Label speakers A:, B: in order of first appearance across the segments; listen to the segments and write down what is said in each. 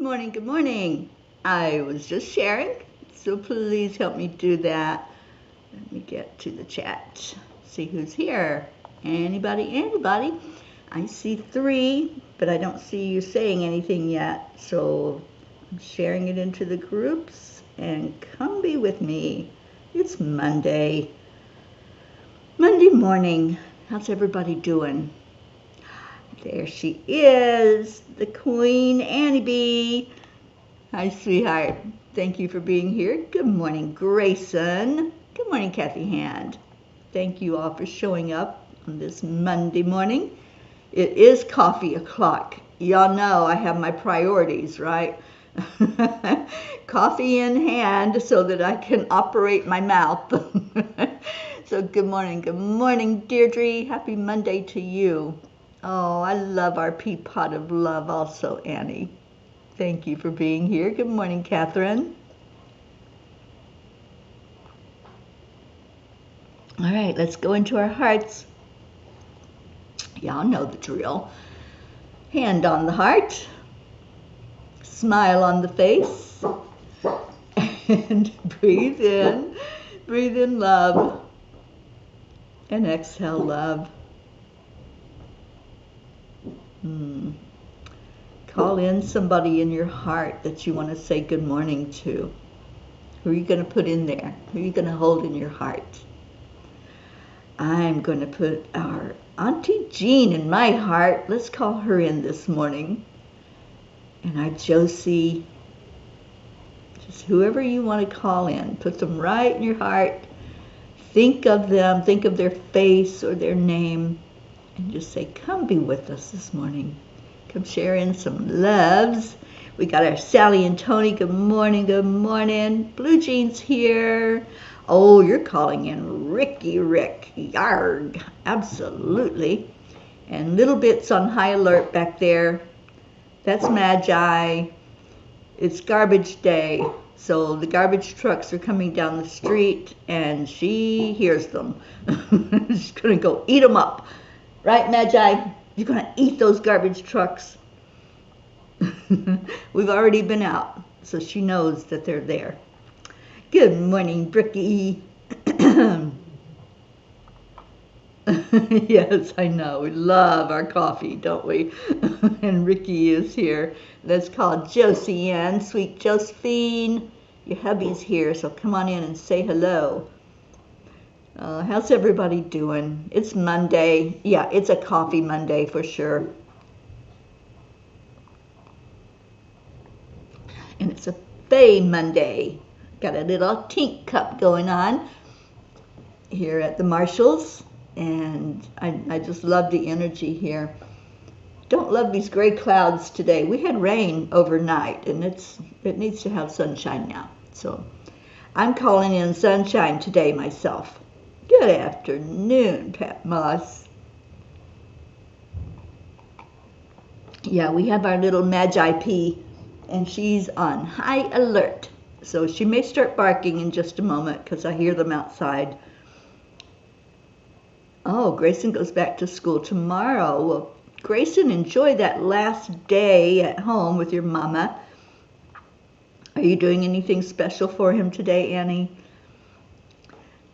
A: morning, good morning. I was just sharing, so please help me do that. Let me get to the chat, see who's here. Anybody? I see 3, but I don't see you saying anything yet, so I'm sharing it into the groups, and come be with me. It's Monday morning. How's everybody doing? There she is, the Queen Annie B. Hi, sweetheart. Thank you for being here. Good morning, Grayson. Good morning, Kathy Hand. Thank you all for showing up on this Monday morning. It is coffee o'clock. Y'all know I have my priorities, right? Coffee in hand so that I can operate my mouth. So good morning, Deirdre. Happy Monday to you. Oh, I love our pea pot of love also, Annie. Thank you for being here. Good morning, Catherine. All right, let's go into our hearts. Y'all know the drill. Hand on the heart, smile on the face, and breathe in love, and exhale love. Call in somebody in your heart that you want to say good morning to. Who are you going to put in there? Who are you going to hold in your heart? I'm going to put our Auntie Jean in my heart. Let's call her in this morning. And our Josie. Just whoever you want to call in. Put them right in your heart. Think of them. Think of their face or their name. And just say, come be with us this morning. Come share in some loves. We got our Sally and Tony. Good morning. Blue Jean's here. Oh, you're calling in Rick. Yarg. Absolutely. And Little Bits on high alert back there. That's Magi. It's garbage day. So the garbage trucks are coming down the street and she hears them. She's going to go eat them up. Right, Magi? You're going to eat those garbage trucks. We've already been out, so she knows that they're there. Good morning, Bricky. Yes, I know. We love our coffee, don't we? And Ricky is here. Let's call Josie in. Sweet Josephine. Your hubby's here, so come on in and say hello. How's everybody doing? It's Monday. Yeah, it's a coffee Monday for sure. And it's a Bay Monday. Got a little tink cup going on here at the Marshalls. And I just love the energy here. Don't love these gray clouds today. We had rain overnight, and it needs to have sunshine now. So I'm calling in sunshine today myself. Good afternoon, Pat Moss. Yeah, we have our little Magi P, and she's on high alert. So she may start barking in just a moment because I hear them outside. Oh, Grayson goes back to school tomorrow. Well, Grayson, enjoy that last day at home with your mama. Are you doing anything special for him today, Annie?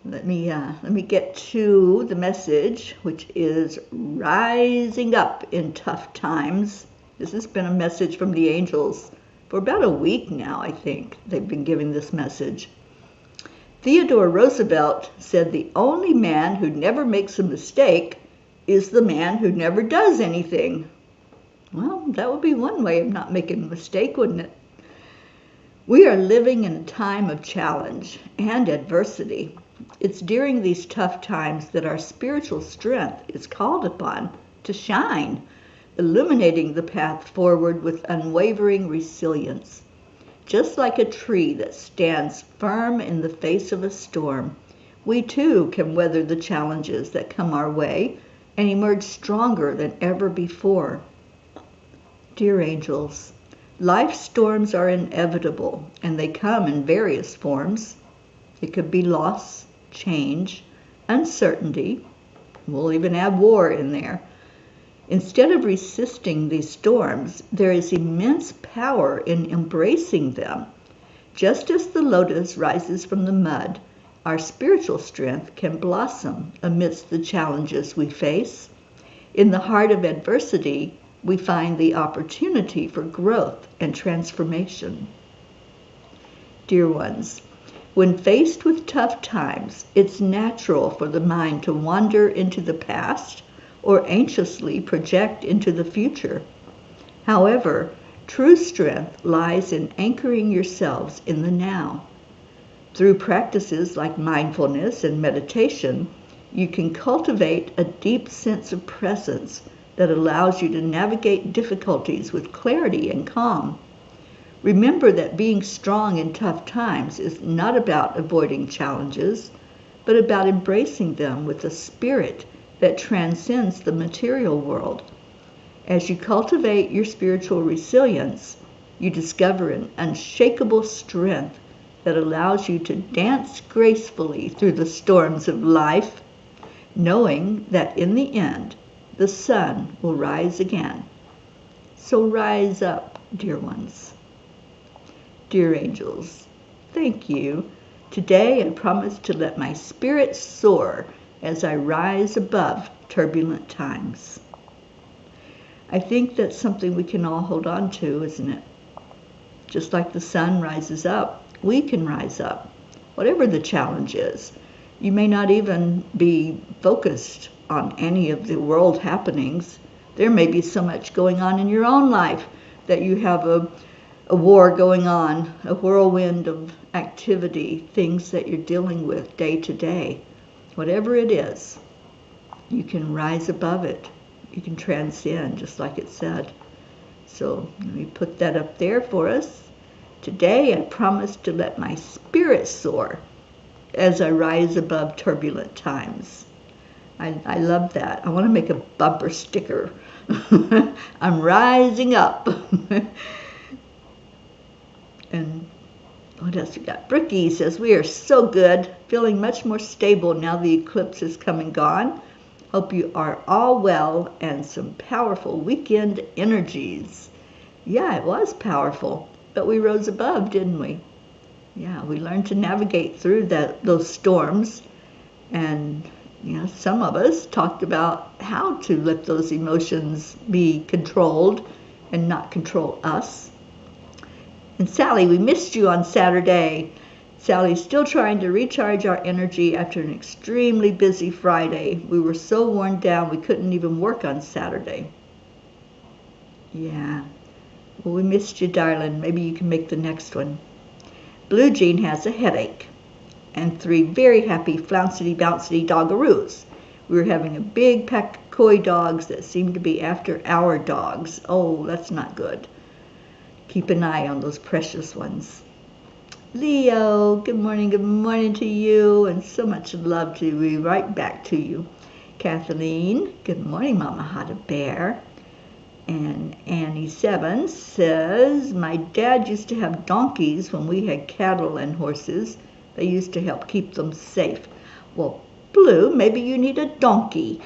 A: Let me get to the message, which is rising up in tough times. This has been a message from the angels for about a week now, I think. They've been giving this message. Theodore Roosevelt said the only man who never makes a mistake is the man who never does anything. Well, that would be one way of not making a mistake, wouldn't it? We are living in a time of challenge and adversity. It's during these tough times that our spiritual strength is called upon to shine, illuminating the path forward with unwavering resilience. Just like a tree that stands firm in the face of a storm, we too can weather the challenges that come our way and emerge stronger than ever before. Dear angels, life's storms are inevitable, and they come in various forms. It could be loss, change, uncertainty. We'll even add war in there. Instead of resisting these storms, there is immense power in embracing them. Just as the lotus rises from the mud, our spiritual strength can blossom amidst the challenges we face. In the heart of adversity, we find the opportunity for growth and transformation. Dear ones, when faced with tough times, it's natural for the mind to wander into the past or anxiously project into the future. However, true strength lies in anchoring yourselves in the now. Through practices like mindfulness and meditation, you can cultivate a deep sense of presence that allows you to navigate difficulties with clarity and calm. Remember that being strong in tough times is not about avoiding challenges, but about embracing them with a spirit that transcends the material world. As you cultivate your spiritual resilience, you discover an unshakable strength that allows you to dance gracefully through the storms of life, knowing that in the end, the sun will rise again. So rise up, dear ones. Dear angels, thank you. Today I promise to let my spirit soar as I rise above turbulent times. I think that's something we can all hold on to, isn't it? Just like the sun rises up, we can rise up, whatever the challenge is. You may not even be focused on any of the world happenings. There may be so much going on in your own life that you have a war going on, a whirlwind of activity, things that you're dealing with day to day. Whatever it is, you can rise above it. You can transcend, just like it said. So let me put that up there for us. Today I promise to let my spirit soar as I rise above turbulent times. I love that. I want to make a bumper sticker. I'm rising up. And what else we got? Bricky says, we are so good, feeling much more stable now the eclipse is come and gone. Hope you are all well and some powerful weekend energies. Yeah, it was powerful, but we rose above, didn't we? Yeah, we learned to navigate through those storms. And some of us talked about how to let those emotions be controlled and not control us. And Sally, we missed you on Saturday. Sally's still trying to recharge our energy after an extremely busy Friday. We were so worn down we couldn't even work on Saturday. Yeah. Well, we missed you, darling. Maybe you can make the next one. Blue Jean has a headache. And 3 very happy flouncity bouncity doggaroos. We were having a big pack of coy dogs that seemed to be after our dogs. Oh, that's not good. Keep an eye on those precious ones. Leo, good morning to you, and so much love to be right back to you. Kathleen, good morning, Mama Hot a Bear. And Annie 7 says, my dad used to have donkeys when we had cattle and horses. They used to help keep them safe. Well, Blue, maybe you need a donkey.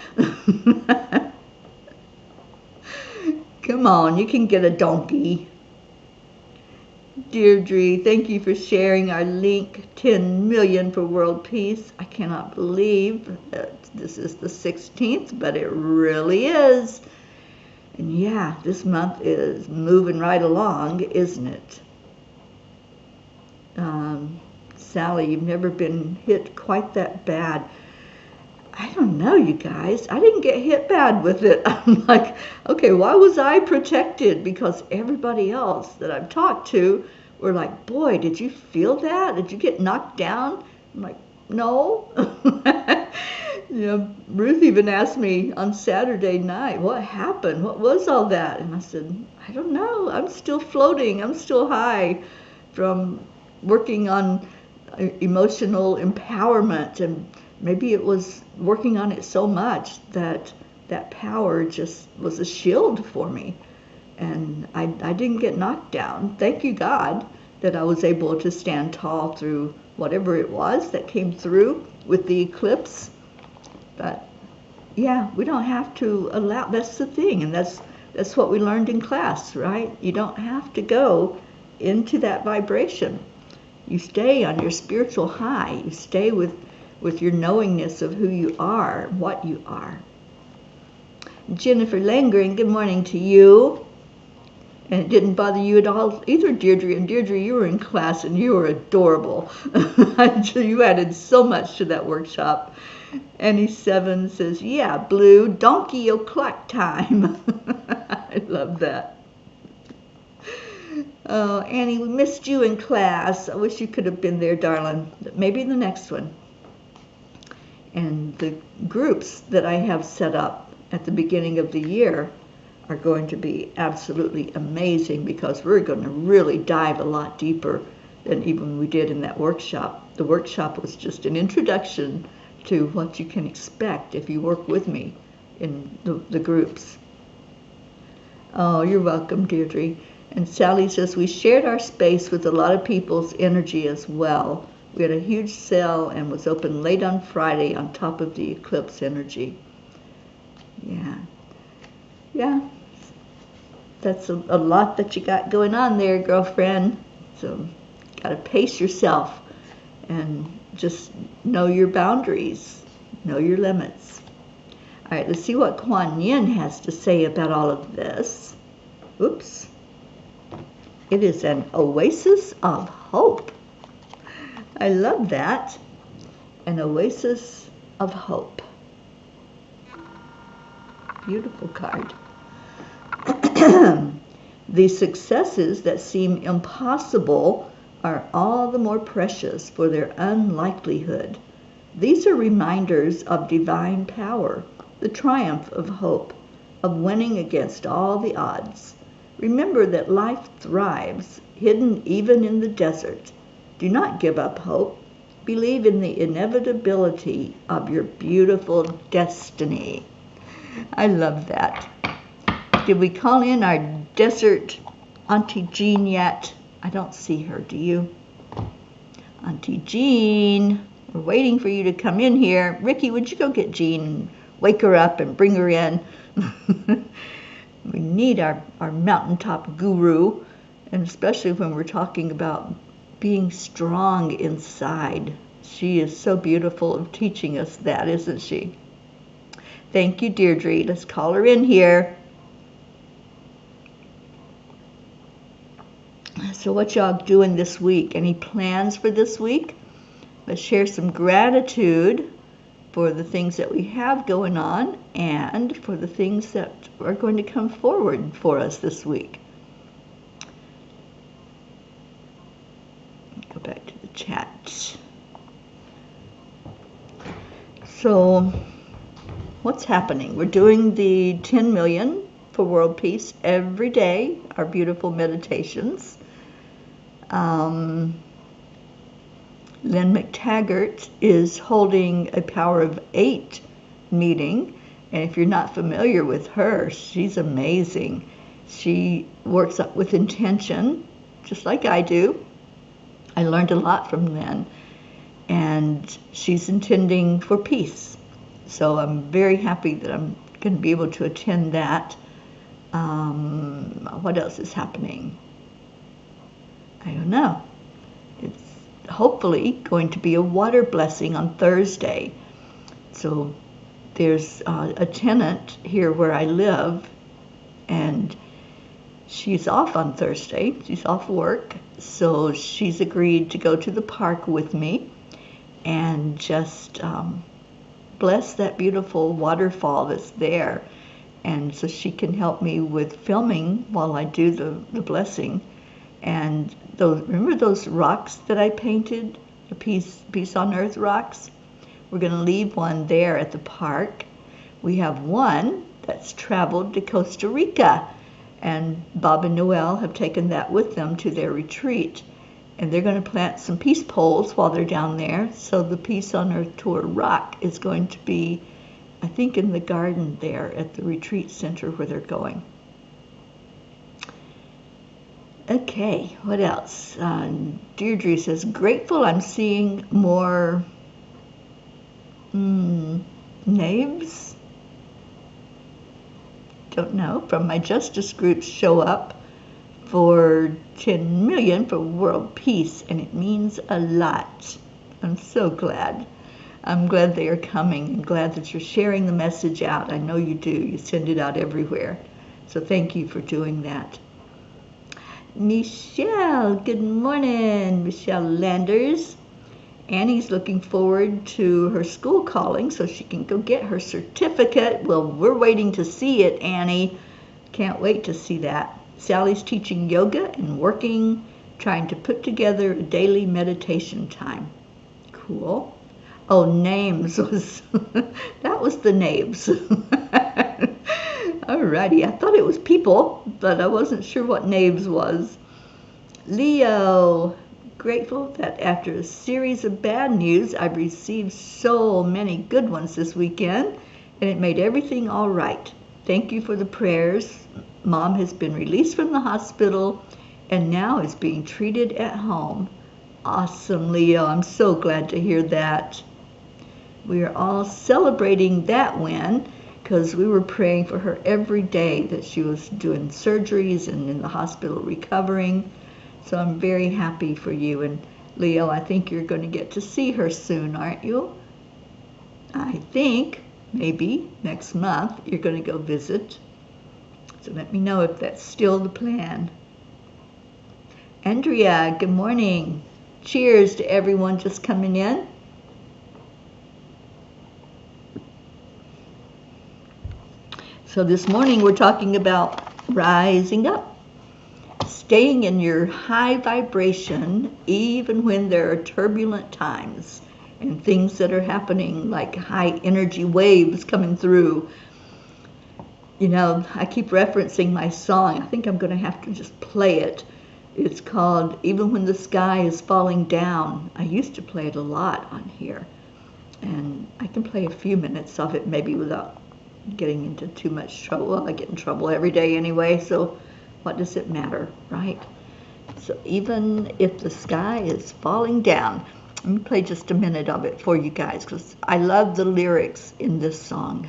A: Come on, you can get a donkey. Deirdre, thank you for sharing our link, 10 million for world peace. I cannot believe that this is the 16th, but it really is. And yeah, this month is moving right along, isn't it? Sally, you've never been hit quite that bad. I don't know, you guys. I didn't get hit bad with it. I'm like, okay, why was I protected? Because everybody else that I've talked to were like, boy, did you feel that? Did you get knocked down? I'm like, no. Ruth even asked me on Saturday night, what happened? What was all that? And I said, I don't know. I'm still floating. I'm still high from working on emotional empowerment, and maybe it was working on it so much that that power just was a shield for me, and I didn't get knocked down. Thank you, God, that I was able to stand tall through whatever it was that came through with the eclipse. But Yeah, we don't have to allow, that's the thing, and that's what we learned in class, right? You don't have to go into that vibration. You stay on your spiritual high. You stay with your knowingness of who you are, what you are. Jennifer Langren, good morning to you. And it didn't bother you at all either, Deirdre. And Deirdre, you were in class and you were adorable. You added so much to that workshop. Annie Seven says, yeah, Blue, donkey o'clock time. I love that. Oh, Annie, we missed you in class. I wish you could have been there, darling. Maybe the next one. And the groups that I have set up at the beginning of the year are going to be absolutely amazing, because we're going to really dive a lot deeper than even we did in that workshop. The workshop was just an introduction to what you can expect if you work with me in the groups. Oh, you're welcome, Deirdre. And Sally says, we shared our space with a lot of people's energy as well. We had a huge sale and was open late on Friday on top of the eclipse energy. Yeah. Yeah. That's a lot that you got going on there, girlfriend. So, got to pace yourself and just know your boundaries, know your limits. All right, let's see what Kuan Yin has to say about all of this. Oops. It is an oasis of hope. I love that. An oasis of hope. Beautiful card. The successes that seem impossible are all the more precious for their unlikelihood. These are reminders of divine power, the triumph of hope, of winning against all the odds. Remember that life thrives, hidden even in the desert. Do not give up hope. Believe in the inevitability of your beautiful destiny. I love that. Did we call in our desert Auntie Jean yet? I don't see her, do you? Auntie Jean, we're waiting for you to come in here. Ricky, would you go get Jean and wake her up and bring her in? We need our mountaintop guru, and especially when we're talking about being strong inside. She is so beautiful of teaching us that, isn't she? Thank you, Deirdre. Let's call her in here. So what y'all doing this week? Any plans for this week? Let's share some gratitude for the things that we have going on and for the things that are going to come forward for us this week. Go back to the chat. So what's happening? We're doing the 10 million for world peace every day, our beautiful meditations. Lynn McTaggart is holding a Power of 8 meeting, and if you're not familiar with her, she's amazing. She works up with intention, just like I do. I learned a lot from Lynn, and she's intending for peace. So I'm very happy that I'm going to be able to attend that. What else is happening? I don't know. It's hopefully going to be a water blessing on Thursday. So there's a tenant here where I live, and she's off on Thursday. She's off work, so she's agreed to go to the park with me and just bless that beautiful waterfall that's there. And so she can help me with filming while I do the blessing. And remember those rocks that I painted, the Peace on Earth rocks? We're going to leave one there at the park. We have one that's traveled to Costa Rica, and Bob and Noel have taken that with them to their retreat. And they're going to plant some peace poles while they're down there. So the Peace on Earth Tour rock is going to be, I think, in the garden there at the retreat center where they're going. Okay, what else? Deirdre says, grateful I'm seeing more knaves don't know, from my justice groups show up for 10 million for world peace, and it means a lot. I'm so glad. I'm glad they are coming and glad that you're sharing the message out. I know you do. You send it out everywhere. So thank you for doing that. Michelle, good morning. Michelle Landers. Annie's looking forward to her school calling so she can go get her certificate. Well, we're waiting to see it, Annie. Can't wait to see that. Sally's teaching yoga and working, trying to put together a daily meditation time. Cool. Oh, names was, that was the names. Alrighty, I thought it was people, but I wasn't sure what names was. Leo, grateful that after a series of bad news, I've received so many good ones this weekend, and it made everything all right. Thank you for the prayers. Mom has been released from the hospital and now is being treated at home. Awesome, Leo. I'm so glad to hear that. We are all celebrating that win because we were praying for her every day that she was doing surgeries and in the hospital recovering. So I'm very happy for you. And Leo, I think you're going to get to see her soon, aren't you? I think maybe next month you're going to go visit. So let me know if that's still the plan. Andrea, good morning. Cheers to everyone just coming in. So this morning we're talking about rising up, staying in your high vibration even when there are turbulent times and things that are happening like high energy waves coming through. You know, I keep referencing my song. I think I'm going to have to just play it. It's called Even When the Sky is Falling Down. I used to play it a lot on here. And I can play a few minutes of it maybe without getting into too much trouble. Well, I get in trouble every day anyway, so what does it matter, right? So even if the sky is falling down, let me play just a minute of it for you guys because I love the lyrics in this song.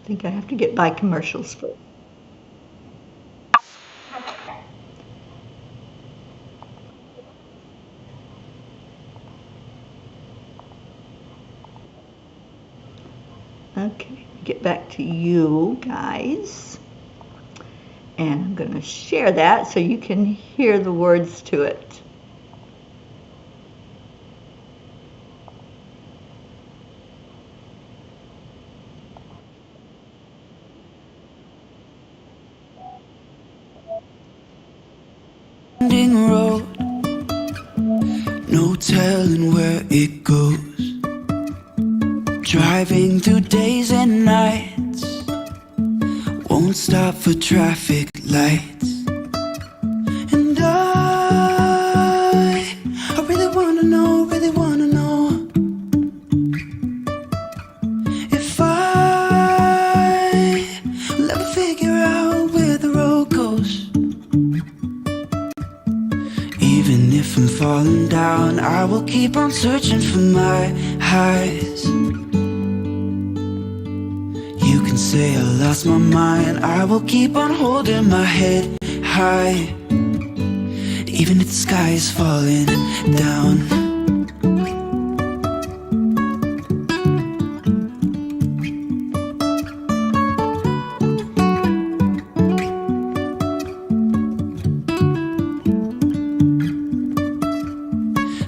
A: I think I have to get by commercials first. Okay, get back to you guys. And I'm going to share that so you can hear the words to it.
B: Road, no telling where it goes. Driving through days and nights, won't stop for traffic lights. And I really wanna know if I will ever figure out where the road goes. Even if I'm falling down, I will keep on searching for my highs. You can say I lost my mind, I will keep on holding my head high. Even if the sky is falling down.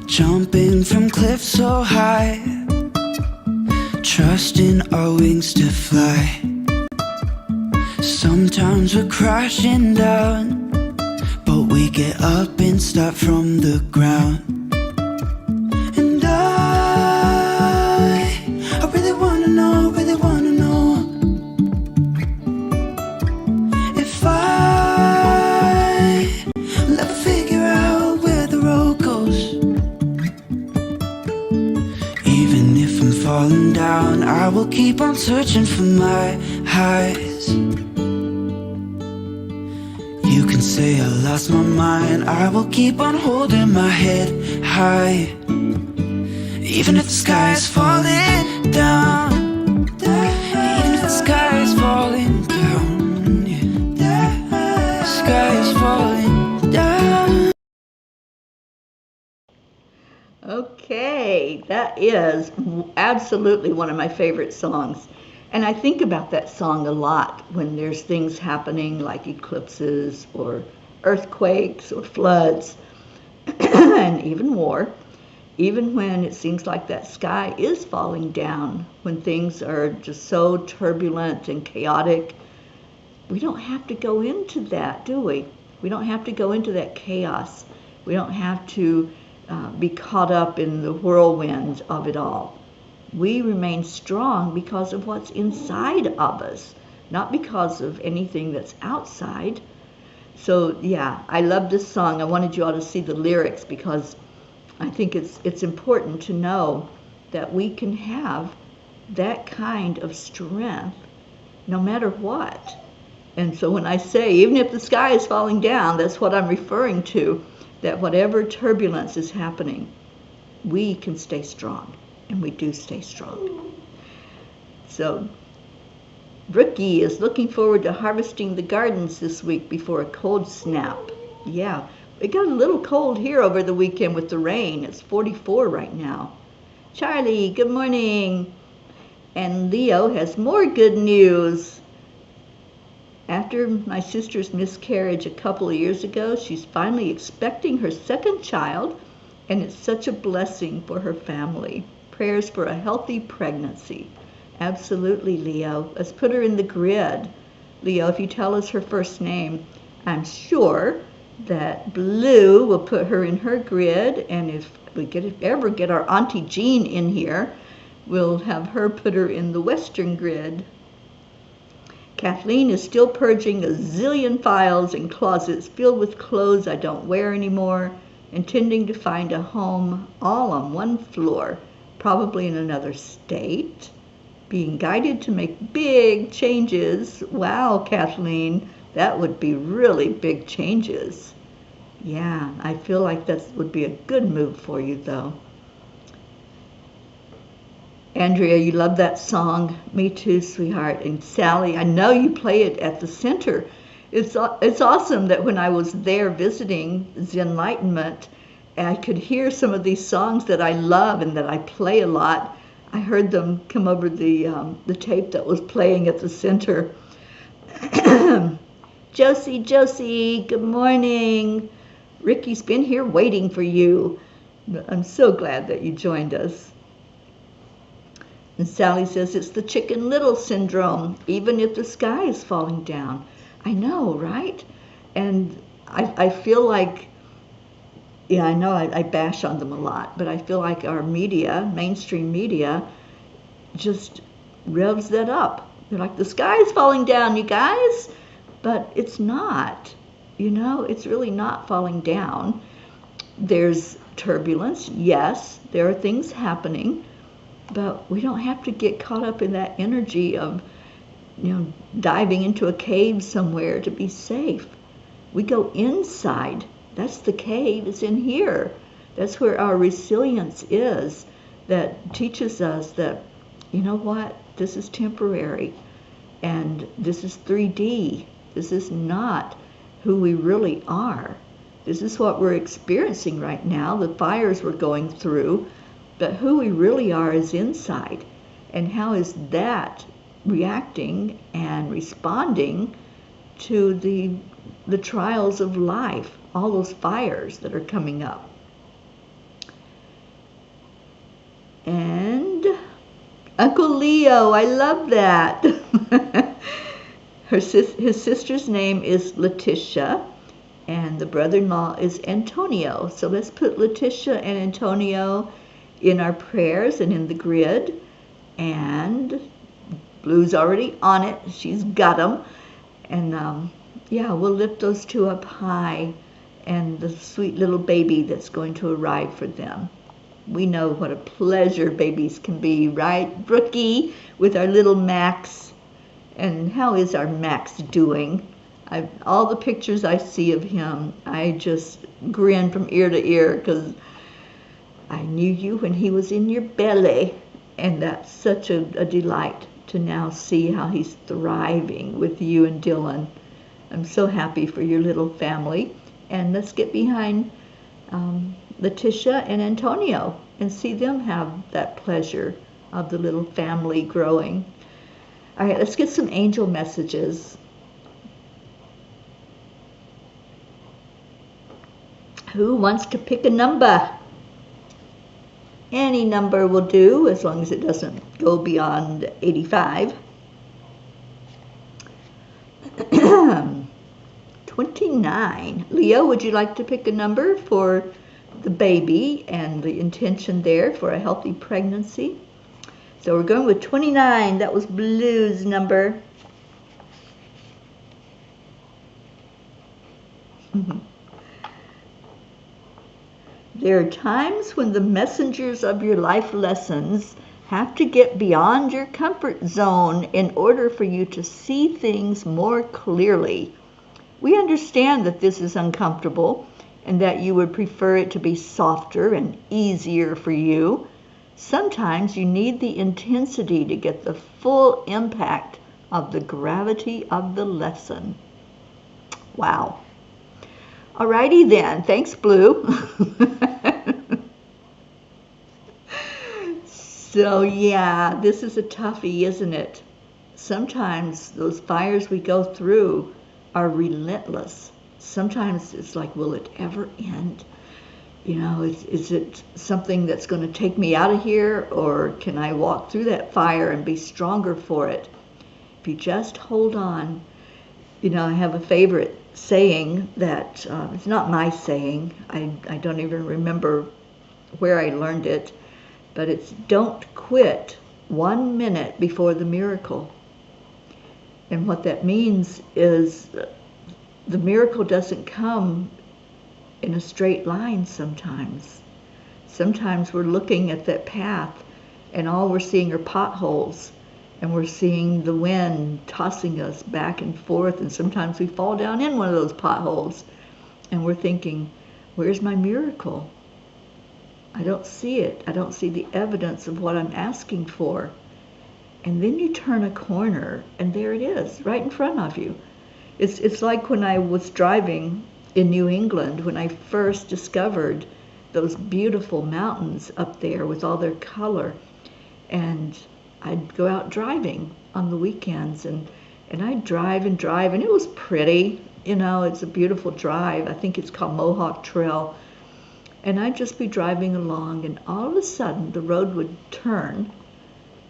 B: Jumping from cliffs so high, trusting our wings to fly. Sometimes we're crashing down, but we get up and start from the ground. And I really wanna know if I will ever figure out where the road goes. Even if I'm falling down, I will keep on searching for my highs. You can say I lost my mind, I will keep on holding my head high. Even if the sky is falling down, even if the sky is falling down, yeah. The sky is falling down.
A: Okay, that is absolutely one of my favorite songs. And I think about that song a lot when there's things happening like eclipses or earthquakes or floods and even war. Even when it seems like that sky is falling down, when things are just so turbulent and chaotic, we don't have to go into that, do we? We don't have to go into that chaos. We don't have to be caught up in the whirlwind of it all. We remain strong because of what's inside of us, not because of anything that's outside. So yeah, I love this song. I wanted you all to see the lyrics because I think it's important to know that we can have that kind of strength no matter what. And so when I say, even if the sky is falling down, that's what I'm referring to, that whatever turbulence is happening, we can stay strong, and we do stay strong. So Brookie is looking forward to harvesting the gardens this week before a cold snap. Yeah, it got a little cold here over the weekend with the rain. It's 44 right now. Charlie, good morning. And Leo has more good news. After my sister's miscarriage a couple of years ago, she's finally expecting her second child, and it's such a blessing for her family. Prayers for a healthy pregnancy. Absolutely, Leo. Let's put her in the grid. Leo, if you tell us her first name, I'm sure that Blue will put her in her grid, and if we ever get our Auntie Jean in here, we'll have her put her in the Western grid. Kathleen is still purging a zillion files and closets filled with clothes I don't wear anymore, intending to find a home all on one floor, probably in another state. Being guided to make big changes. Wow, Kathleen, that would be really big changes. Yeah, I feel like that would be a good move for you, though. Andrea, you love that song. Me too, sweetheart. And Sally, I know you play it at the center. It's awesome that when I was there visiting the Enlightenment, I could hear some of these songs that I love and that I play a lot. I heard them come over the tape that was playing at the center. Josie, good morning. Ricky's been here waiting for you. I'm so glad that you joined us. And Sally says it's the Chicken Little syndrome, even if the sky is falling down. I know, right? And I feel like, yeah, I know I bash on them a lot, but I feel like our media, mainstream media, just revs that up. They're like, the sky is falling down, you guys. But it's not. You know, it's really not falling down. There's turbulence, yes. There are things happening. But we don't have to get caught up in that energy of, diving into a cave somewhere to be safe. We go inside. That's the cave. It's in here. That's where our resilience is. That teaches us that, you know what? This is temporary. And this is 3D. This is not who we really are. This is what we're experiencing right now, the fires we're going through. But who we really are is inside. And how is that reacting and responding to the trials of life, all those fires that are coming up? And Uncle Leo, I love that. His sister's name is Letitia, and the brother-in-law is Antonio. So let's put Letitia and Antonio in our prayers and in the grid. And Blue's already on it. She's got them. And yeah, we'll lift those two up high, and the sweet little baby that's going to arrive for them. We know what a pleasure babies can be, right, Brookie, with our little Max? And how is our Max doing? All the pictures I see of him, I just grin from ear to ear because I knew you when he was in your belly, and that's such a delight to now see how he's thriving with you and Dylan. I'm so happy for your little family. And let's get behind Letitia and Antonio and see them have that pleasure of the little family growing. All right, let's get some angel messages. Who wants to pick a number? Any number will do, as long as it doesn't go beyond 85. 29. Leo, would you like to pick a number for the baby and the intention there for a healthy pregnancy? So we're going with 29. That was Blue's number. There are times when the messengers of your life lessons have to get beyond your comfort zone in order for you to see things more clearly. We understand that this is uncomfortable and that you would prefer it to be softer and easier for you. Sometimes you need the intensity to get the full impact of the gravity of the lesson. Wow. Alrighty then. Thanks, Blue. So yeah, this is a toughie, isn't it? Sometimes those fires we go through are relentless. Sometimes it's like, will it ever end? You know, is it something that's going to take me out of here, or can I walk through that fire and be stronger for it? If you just hold on. You know, I have a favorite saying that, it's not my saying, I don't even remember where I learned it, but it's don't quit 1 minute before the miracle. And what that means is the miracle doesn't come in a straight line sometimes. Sometimes we're looking at that path and all we're seeing are potholes, and we're seeing the wind tossing us back and forth, and sometimes we fall down in one of those potholes and we're thinking, where's my miracle? I don't see it. I don't see the evidence of what I'm asking for. And then you turn a corner and there it is, right in front of you. It's like when I was driving in New England, when I first discovered those beautiful mountains up there with all their color. And I'd go out driving on the weekends, and I'd drive, and it was pretty. You know, it's a beautiful drive. I think it's called Mohawk Trail. And I'd just be driving along, and all of a sudden the road would turn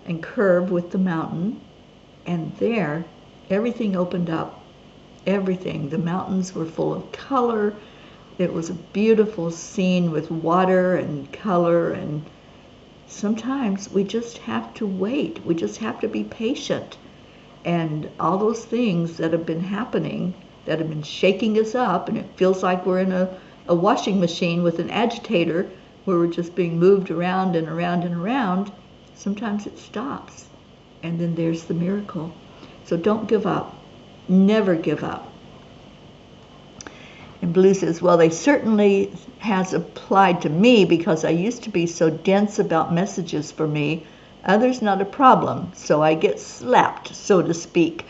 A: and curve with the mountain, and there everything opened up. Everything. The mountains were full of color. It was a beautiful scene with water and color, and sometimes we just have to wait. We just have to be patient. And all those things that have been happening, that have been shaking us up, and it feels like we're in a washing machine with an agitator where we're just being moved around and around and around, sometimes it stops. And then there's the miracle. So don't give up. Never give up. And Blue says, well, they certainly has applied to me because I used to be so dense about messages for me. Others not a problem, so I get slapped, so to speak.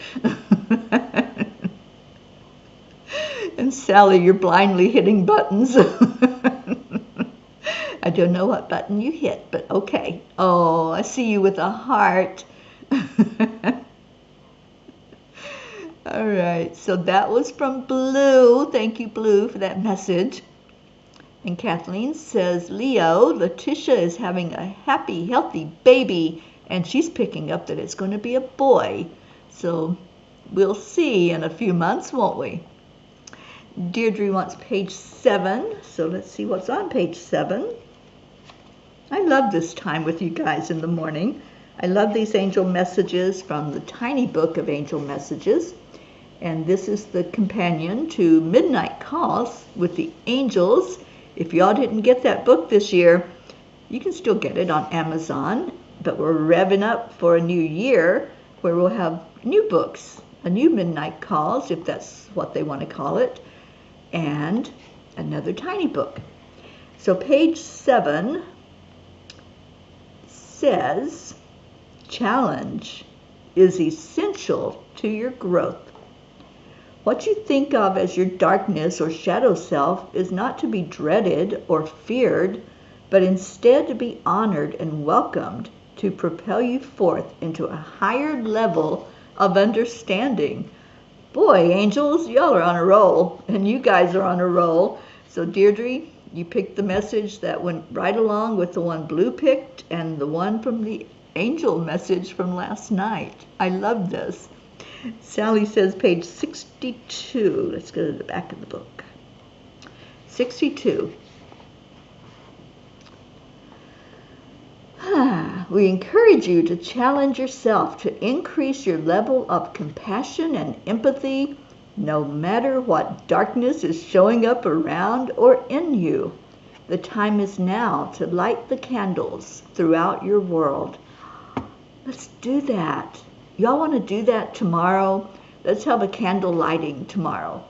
A: And Sally, you're blindly hitting buttons. I don't know what button you hit, but okay. Oh, I see you with a heart. All right, so that was from Blue. Thank you, Blue, for that message. And Kathleen says, Leo, Letitia is having a happy, healthy baby, and she's picking up that it's going to be a boy. So we'll see in a few months, won't we? Deirdre wants page 7, so let's see what's on page 7. I love this time with you guys in the morning. I love these angel messages from the tiny book of angel messages. And this is the companion to Midnight Calls with the Angels. If y'all didn't get that book this year, you can still get it on Amazon. But we're revving up for a new year where we'll have new books, a new midnight calls, if that's what they want to call it, and another tiny book. So page 7 says, challenge is essential to your growth. What you think of as your darkness or shadow self is not to be dreaded or feared, but instead to be honored and welcomed to propel you forth into a higher level of understanding. Boy, angels, y'all are on a roll, and you guys are on a roll. So Deirdre, you picked the message that went right along with the one Blue picked and the one from the angel message from last night. I love this. Sally says page 62. Let's go to the back of the book. 62. We encourage you to challenge yourself to increase your level of compassion and empathy, no matter what darkness is showing up around or in you. The time is now to light the candles throughout your world. Let's do that. Y'all want to do that tomorrow? Let's have a candle lighting tomorrow.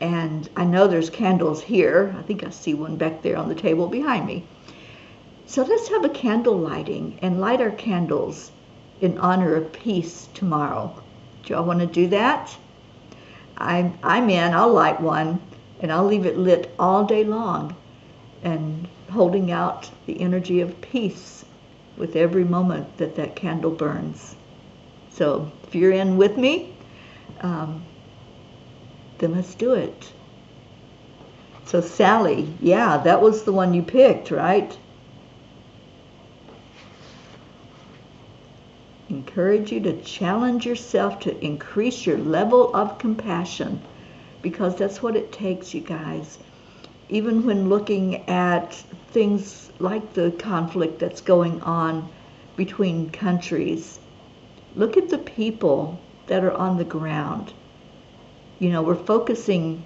A: And I know there's candles here. I think I see one back there on the table behind me. So let's have a candle lighting and light our candles in honor of peace tomorrow. Do y'all want to do that? I'm in. I'll light one, and I'll leave it lit all day long and holding out the energy of peace with every moment that that candle burns. So if you're in with me, then let's do it. So Sally, yeah, that was the one you picked, right? Encourage you to challenge yourself to increase your level of compassion, because that's what it takes, you guys. Even when looking at things like the conflict that's going on between countries, look at the people that are on the ground. You know, we're focusing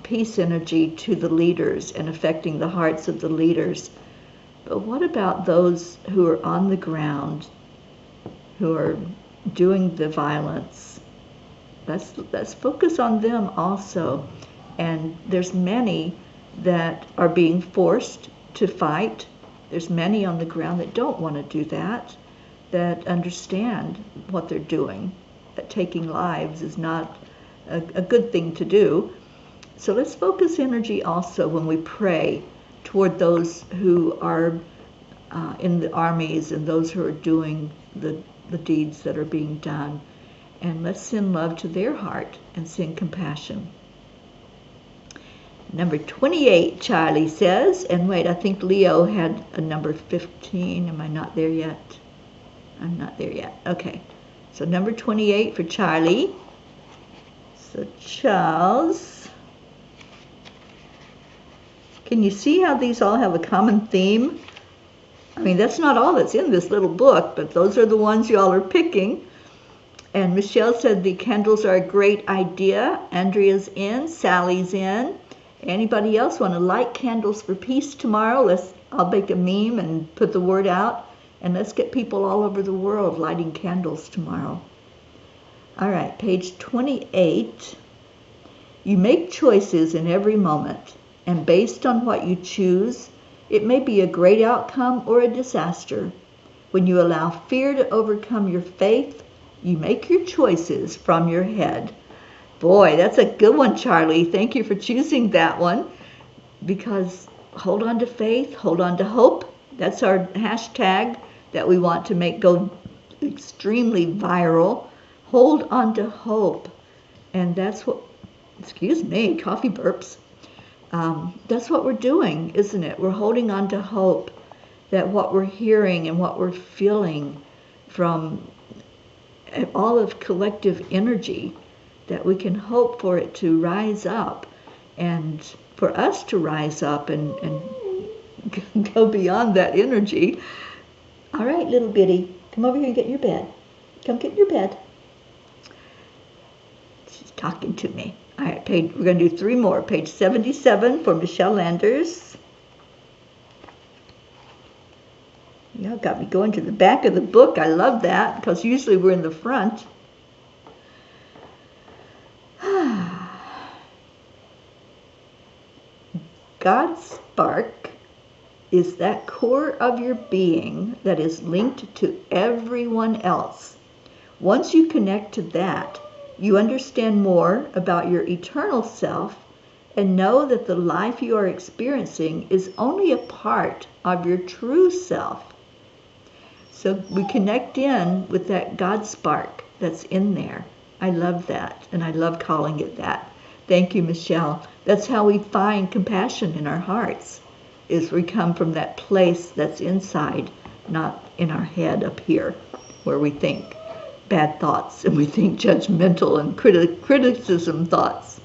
A: peace energy to the leaders and affecting the hearts of the leaders. But what about those who are on the ground, who are doing the violence? Let's focus on them also. And there's many that are being forced to fight. There's many on the ground that don't want to do that, that understand what they're doing, that taking lives is not a good thing to do. So let's focus energy also when we pray toward those who are in the armies and those who are doing the deeds that are being done. And let's send love to their heart and send compassion. Number 28, Charlie says, and wait, I think Leo had a number 15. Am I not there yet? I'm not there yet. Okay. So number 28 for Charlie. So Charles. Can you see how these all have a common theme? I mean, that's not all that's in this little book, but those are the ones y'all are picking. And Michelle said the candles are a great idea. Andrea's in. Sally's in. Anybody else want to light candles for peace tomorrow? I'll make a meme and put the word out. And let's get people all over the world lighting candles tomorrow. All right, page 28. You make choices in every moment. And based on what you choose, it may be a great outcome or a disaster. When you allow fear to overcome your faith, you make your choices from your head. Boy, that's a good one, Charlie. Thank you for choosing that one. Because hold on to faith, hold on to hope. That's our hashtag that we want to make go extremely viral. Hold on to hope. And that's what, excuse me, coffee burps. That's what we're doing, isn't it? We're holding on to hope that what we're hearing and what we're feeling from all of collective energy, that we can hope for it to rise up and for us to rise up and go beyond that energy. All right, little bitty, come over here and get in your bed. Come get in your bed. She's talking to me. All right, we're going to do 3 more. Page 77 for Michelle Landers. Y'all got me going to the back of the book. I love that because usually we're in the front. God's spark is that core of your being that is linked to everyone else. Once you connect to that, you understand more about your eternal self and know that the life you are experiencing is only a part of your true self. So we connect in with that God spark that's in there. I love that, and I love calling it that. Thank you, Michelle. That's how we find compassion in our hearts, is we come from that place that's inside, not in our head up here, where we think bad thoughts and we think judgmental and criticism thoughts.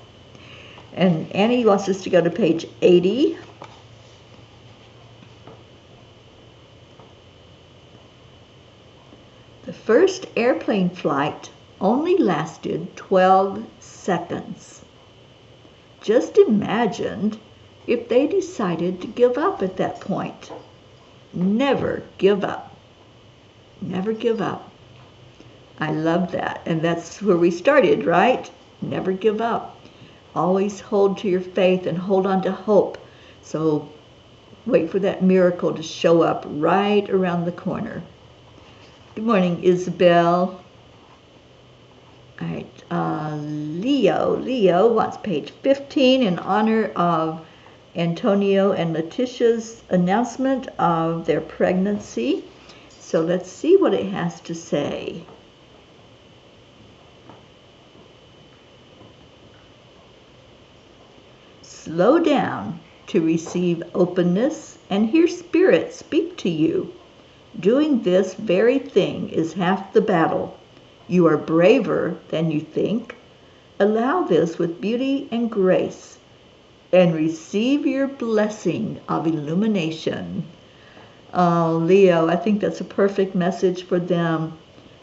A: And Annie wants us to go to page 80. The first airplane flight only lasted 12 seconds. Just imagine if they decided to give up at that point. Never give up. Never give up. I love that. And that's where we started, right? Never give up. Always hold to your faith and hold on to hope. So wait for that miracle to show up right around the corner. Good morning, Isabel. All right, Leo wants page 15 in honor of Antonio and Letitia's announcement of their pregnancy. So let's see what it has to say. Slow down to receive openness and hear Spirit speak to you. Doing this very thing is half the battle. You are braver than you think. Allow this with beauty and grace and receive your blessing of illumination. Oh, Leo, I think that's a perfect message for them,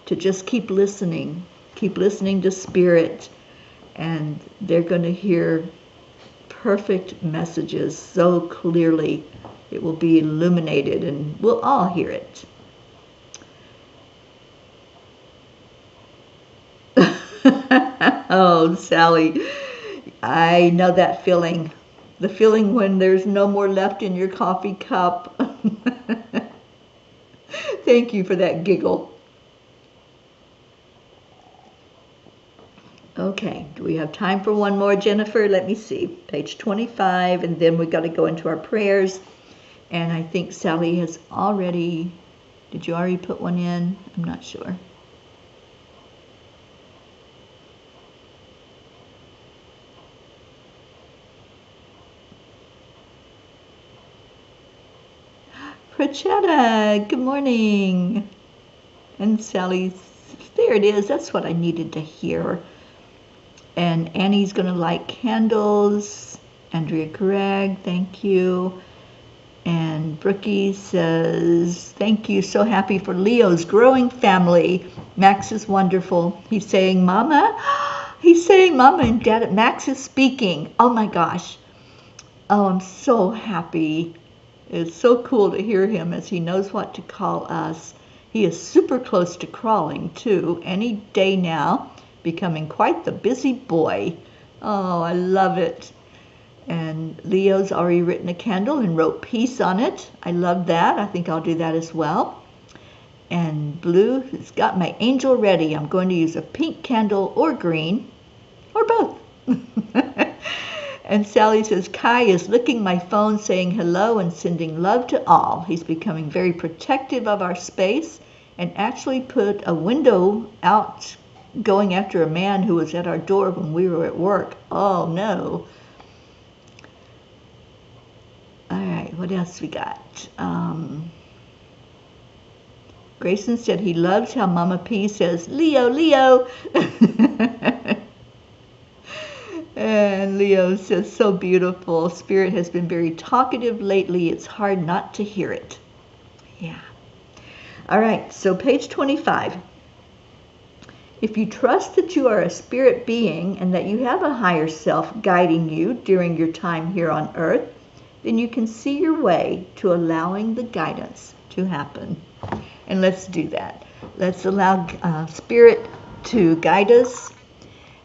A: to just keep listening to Spirit, and they're going to hear perfect messages so clearly. It will be illuminated and we'll all hear it. Oh, Sally, I know that feeling. The feeling when there's no more left in your coffee cup. Thank you for that giggle. Okay, do we have time for one more, Jennifer? Let me see. Page 25, and then we've got to go into our prayers. And I think Sally has already, did you already put one in? I'm not sure. Prachetta, good morning. And Sally's, there it is. That's what I needed to hear. And Annie's going to light candles. Andrea Craig, thank you. And Brookie says, thank you, so happy for Leo's growing family. Max is wonderful. He's saying, Mama? He's saying, Mama and Dad. Max is speaking. Oh my gosh. Oh, I'm so happy. It's so cool to hear him as he knows what to call us. He is super close to crawling, too, any day now, becoming quite the busy boy. Oh, I love it. And Leo's already written a candle and wrote peace on it. I love that. I think I'll do that as well. And Blue has got my angel ready. I'm going to use a pink candle or green, or both. And Sally says, Kai is licking my phone saying hello and sending love to all. He's becoming very protective of our space and actually put a window out going after a man who was at our door when we were at work. Oh, no. All right, what else we got? Grayson said he loves how Mama P says, Leo, Leo. And Leo says, so beautiful. Spirit has been very talkative lately. It's hard not to hear it. Yeah. All right, so page 25. If you trust that you are a spirit being and that you have a higher self guiding you during your time here on earth, then you can see your way to allowing the guidance to happen. And let's do that. Let's allow Spirit to guide us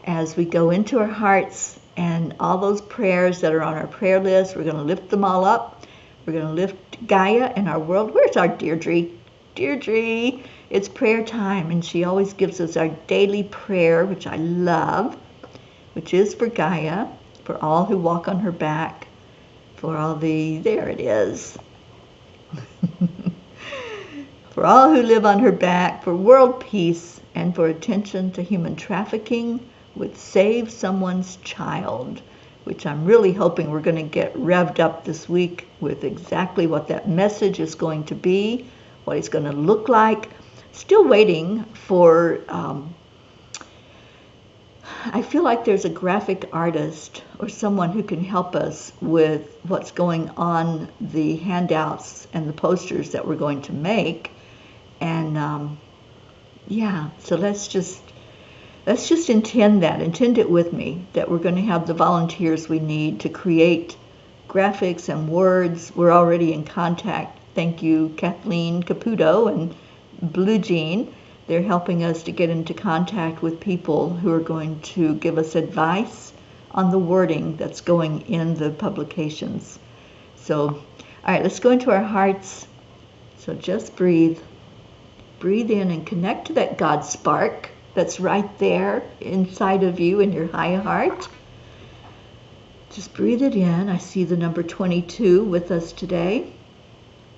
A: as we go into our hearts And all those prayers that are on our prayer list, we're going to lift them all up. We're going to lift Gaia and our world. Where's our Deirdre? Deirdre, it's prayer time, and she always gives us our daily prayer, which I love, which is for Gaia, for all who walk on her back, for all there it is, for all who live on her back, for world peace, and for attention to human trafficking with Save Someone's Child, which I'm really hoping we're going to get revved up this week with exactly what that message is going to be, what it's going to look like. Still waiting for, I feel like there's a graphic artist or someone who can help us with what's going on the handouts and the posters that we're going to make. And yeah, so let's just intend it with me, that we're going to have the volunteers we need to create graphics and words. We're already in contact. Thank you, Kathleen Caputo and Blue Jean. They're helping us to get into contact with people who are going to give us advice on the wording that's going in the publications. So, all right, let's go into our hearts. So just breathe. Breathe in and connect to that God spark that's right there inside of you in your high heart. Just breathe it in. I see the number 22 with us today.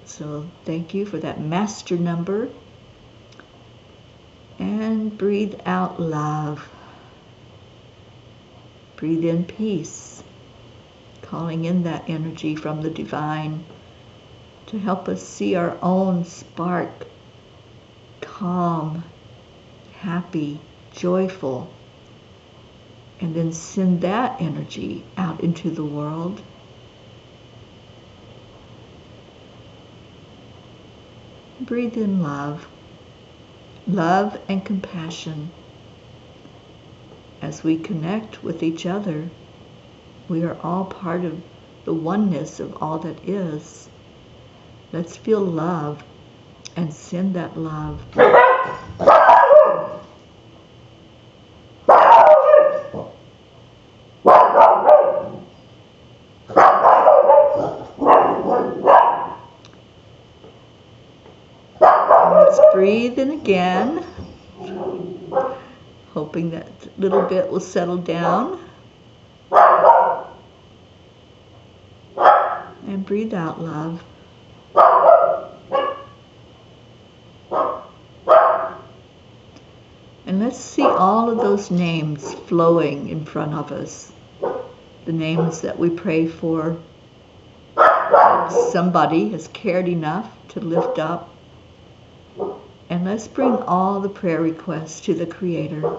A: So thank you for that master number. And breathe out love. Breathe in peace, calling in that energy from the divine to help us see our own spark, calm, happy, joyful, and then send that energy out into the world. Breathe in love. Love and compassion. As we connect with each other, we are all part of the oneness of all that is. Let's feel love and send that love. Let's breathe in again, hoping that little bit will settle down. And breathe out love. And let's see all of those names flowing in front of us. The names that we pray for. Somebody has cared enough to lift up. And let's bring all the prayer requests to the Creator,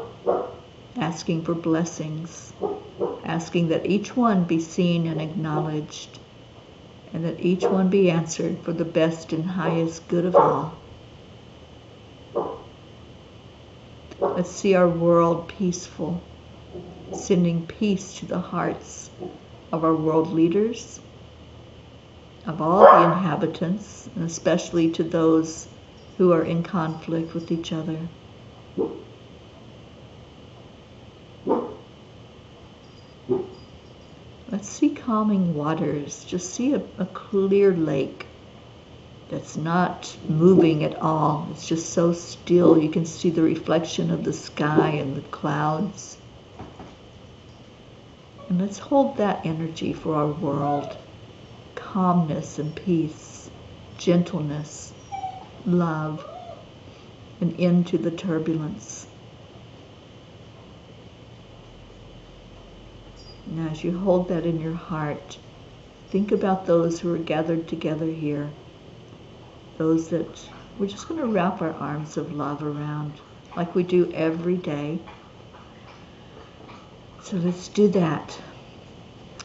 A: asking for blessings, asking that each one be seen and acknowledged, and that each one be answered for the best and highest good of all. Let's see our world peaceful, sending peace to the hearts of our world leaders, of all the inhabitants, and especially to those who are in conflict with each other. Let's see calming waters. Just see a clear lake that's not moving at all. It's just so still. You can see the reflection of the sky and the clouds. And let's hold that energy for our world. Calmness and peace, gentleness, love, and into the turbulence. Now, as you hold that in your heart, think about those who are gathered together here. Those that we're just going to wrap our arms of love around, like we do every day. So let's do that.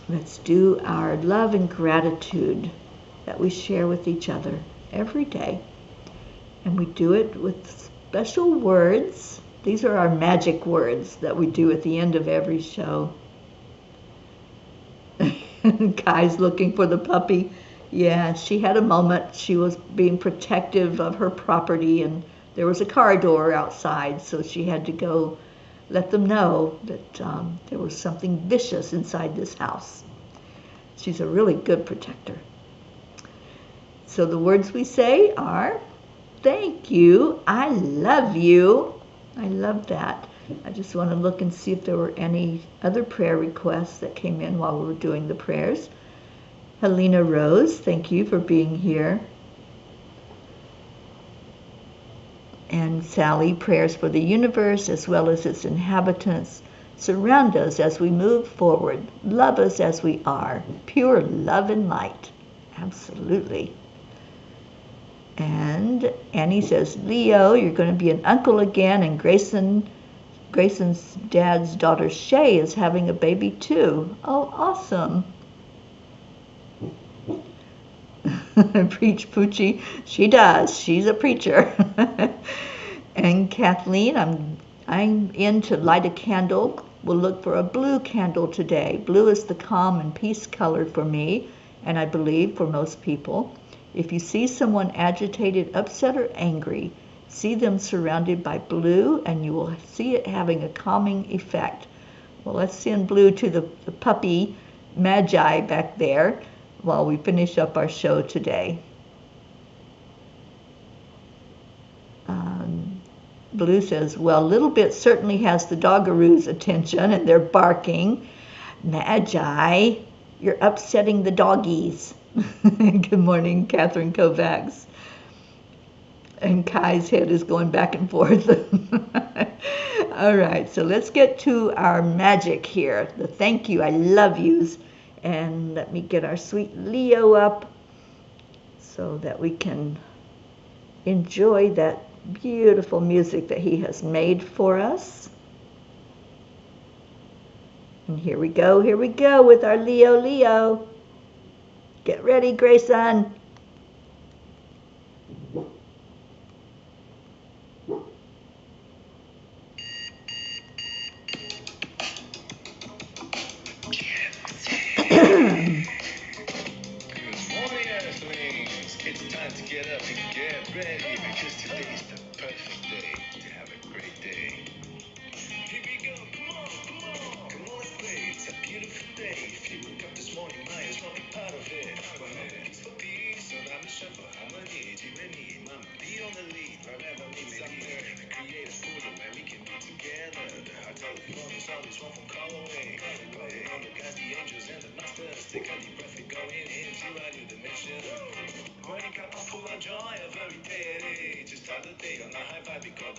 A: Let's do our love and gratitude that we share with each other every day. And we do it with special words. These are our magic words that we do at the end of every show. Kai's looking for the puppy. Yeah, she had a moment. She was being protective of her property, and there was a car door outside, so she had to go let them know that there was something vicious inside this house. She's a really good protector. So the words we say are, thank you, I love you. I love that. I just want to look and see if there were any other prayer requests that came in while we were doing the prayers. Helena Rose, thank you for being here. And Sally, prayers for the universe as well as its inhabitants. Surround us as we move forward. Love us as we are. Pure love and light. Absolutely. And Annie says, Leo, you're going to be an uncle again, and Grayson's dad's daughter Shay is having a baby too. Oh, awesome. Preach, Poochie. She does. She's a preacher. And Kathleen, I'm in to light a candle. We'll look for a blue candle today. Blue is the calm and peace color for me, and I believe for most people. If you see someone agitated, upset, or angry, see them surrounded by blue, and you will see it having a calming effect. Well, let's send blue to the puppy Magi back there while we finish up our show today. Blue says, well, Little Bit certainly has the doggaroo's attention, and they're barking. Magi, you're upsetting the doggies. Good morning, Catherine Kovacs. And Kai's head is going back and forth. All right, so let's get to our magic here. The thank you, I love yous. And let me get our sweet Leo up so that we can enjoy that beautiful music that he has made for us. And here we go with our Leo. Get ready, Grayson.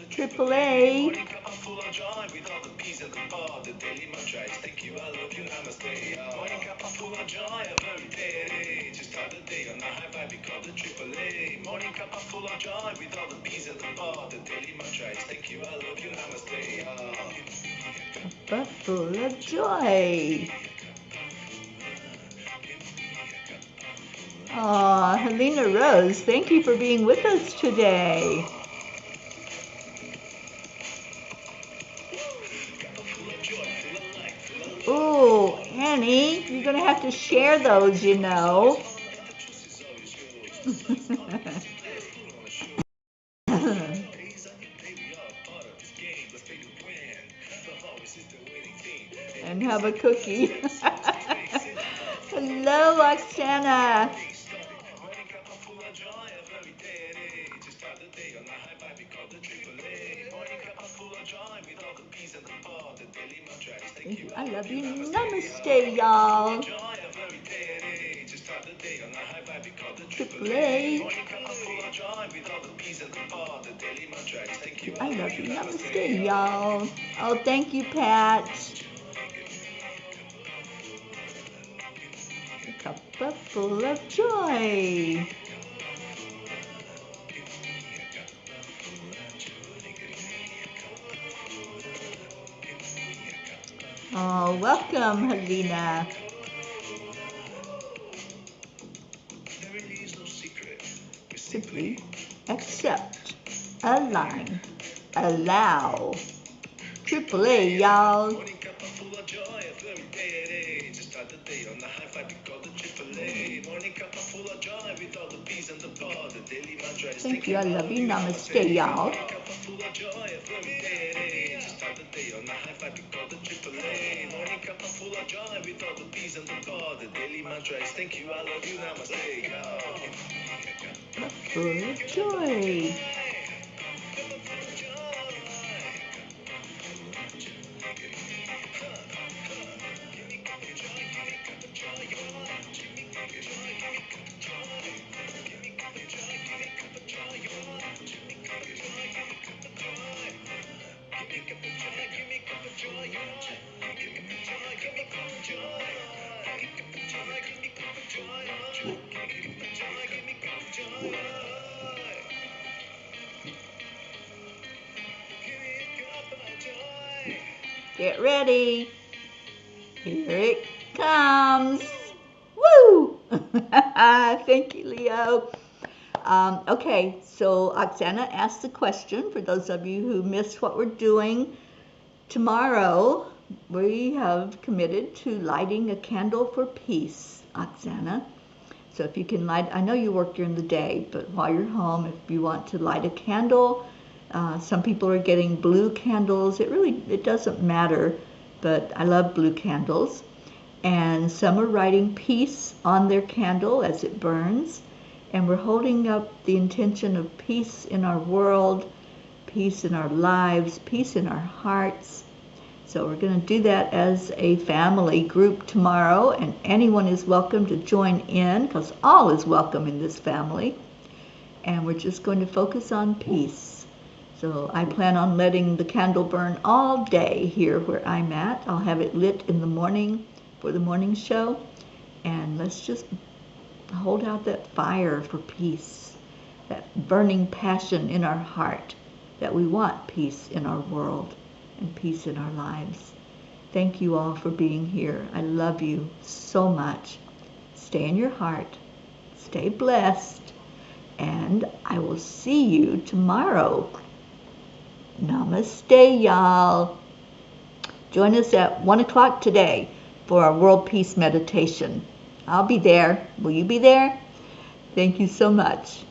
A: Triple A. Morning Cuppa full of joy with all the peace and the power. The daily mantra is thank you, I love you, namaste. Morning Cuppa full of joy every day. Just start the day on a high vibe, we call the triple A. Morning Cuppa full of joy with all the peace and the power. The daily mantra is thank you, I love you, namaste. Cuppa full of joy. Aw, Helena Rose, thank you for being with us today. Oh, Annie, you're going to have to share those, you know. And have a cookie. Hello, Oksana. I love you. Namaste, y'all. Triple A. I love you. Namaste, y'all. Oh, thank you, Pat. A cuppa full of joy. Oh, welcome, Helena. Simply accept, align, allow. Triple A, y'all. Thank you, I love you. Namaste, y'all.
B: weekday on the hi-fi we call the AAA. Morning Cuppa full of joy with all the peas and the pod. The daily mantra is thank you, I love you, namaste.
A: Full of joy. Get ready. Here it comes. Woo! Thank you, Leo. Okay, so Oksana asked the question for those of you who missed what we're doing. Tomorrow, we have committed to lighting a candle for peace, Oksana. So if you can light, I know you work during the day, but while you're home, if you want to light a candle, some people are getting blue candles. It doesn't matter, but I love blue candles. And some are writing peace on their candle as it burns. And we're holding up the intention of peace in our world, peace in our lives, peace in our hearts. So we're going to do that as a family group tomorrow, and anyone is welcome to join in because all is welcome in this family. And we're just going to focus on peace. So I plan on letting the candle burn all day here where I'm at. I'll have it lit in the morning for the morning show. And let's just hold out that fire for peace, that burning passion in our heart that we want peace in our world and peace in our lives. Thank you all for being here. I love you so much. Stay in your heart. Stay blessed. And I will see you tomorrow. Namaste, y'all. Join us at 1 o'clock today for our World Peace Meditation. I'll be there. Will you be there? Thank you so much.